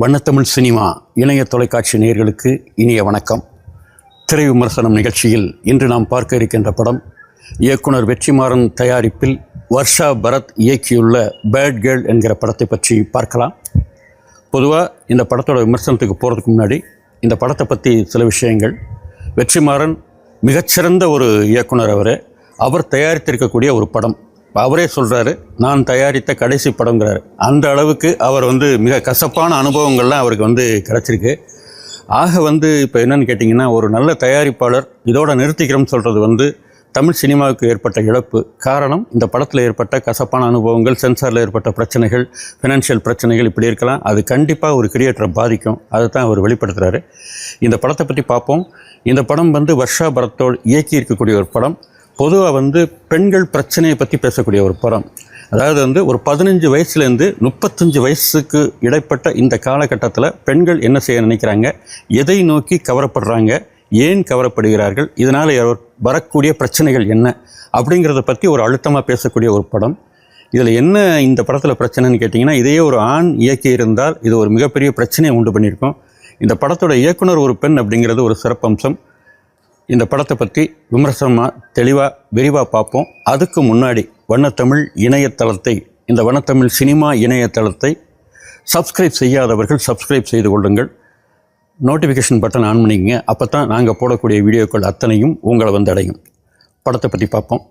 வண்ணத்தமிழ் cinema இணைய தொலைக்காட்சி நேயர்களுக்கு இனிய வணக்கம். திரை விமர்சனம் நிகழ்ச்சியில் இன்று நாம் பார்க்க இருக்கின்ற படம் இயக்குனர் வெற்றிமாறன் தயாரிப்பில் வர்ஷா பரத் இயக்கியுள்ள பேட் கேர்ள் என்கிற படத்தை பற்றி பார்க்கலாம். பொதுவாக இந்த படத்தோட விமர்சனத்துக்கு போகிறதுக்கு முன்னாடி இந்த படத்தை பற்றி சில விஷயங்கள். வெற்றிமாறன் மிகச்சிறந்த ஒரு இயக்குனர். அவர் தயாரித்திருக்கக்கூடிய ஒரு படம். அவரே சொல்கிறாரு, நான் தயாரித்த கடைசி படங்கிறார். அந்த அளவுக்கு அவர் மிக கசப்பான அனுபவங்கள்லாம் அவருக்கு கிடச்சிருக்கு. ஆக இப்போ என்னென்னு கேட்டிங்கன்னா, ஒரு நல்ல தயாரிப்பாளர் இதோட நிறுத்திக்கிறோம்னு சொல்கிறது தமிழ் சினிமாவுக்கு ஏற்பட்ட இழப்பு. காரணம், இந்த படத்தில் ஏற்பட்ட கசப்பான அனுபவங்கள், சென்சாரில் ஏற்பட்ட பிரச்சனைகள், ஃபினான்ஷியல் பிரச்சனைகள் இப்படி இருக்கலாம். அது கண்டிப்பாக ஒரு கிரியேட்டரை பாதிக்கும். அதை தான் அவர் வெளிப்படுத்துகிறாரு. இந்த படத்தை பற்றி பார்ப்போம். இந்த படம் வர்ஷா பரத்தோடு இயக்கி இருக்கக்கூடிய ஒரு படம். பொதுவாக பெண்கள் பிரச்சனையை பற்றி பேசக்கூடிய ஒரு படம். அதாவது ஒரு 15 வயசுலேருந்து 35 வயசுக்கு இடைப்பட்ட இந்த காலகட்டத்தில் பெண்கள் என்ன செய்ய நினைக்கிறாங்க, எதை நோக்கி கவரப்படுறாங்க, ஏன் கவரப்படுகிறார்கள், இதனால் வரக்கூடிய பிரச்சனைகள் என்ன அப்படிங்கிறத பற்றி ஒரு அழுத்தமாக பேசக்கூடிய ஒரு படம். இதில் என்ன இந்த படத்தில் பிரச்சனைன்னு கேட்டிங்கன்னா, இதையே ஒரு ஆண் இயக்கி இருந்தால் இது ஒரு மிகப்பெரிய பிரச்சனையை உண்டு பண்ணியிருக்கோம். இந்த படத்தோட இயக்குனர் ஒரு பெண் அப்படிங்கிறது ஒரு சிறப்பம்சம். இந்த படத்தை பற்றி விமர்சனமாக தெளிவாக விரிவாக பார்ப்போம். அதுக்கு முன்னாடி வண்ணத்தமிழ் இணையதளத்தை, இந்த வண்ணத்தமிழ் சினிமா இணையதளத்தை சப்ஸ்கிரைப் செய்யாதவர்கள் சப்ஸ்கிரைப் செய்து கொள்ளுங்கள். நோட்டிஃபிகேஷன் பட்டன் ஆன் பண்ணிக்கங்க. அப்போ தான் நாங்கள் போடக்கூடிய வீடியோக்கள் அத்தனையும் உங்களை அடையும். படத்தை பற்றி பார்ப்போம்.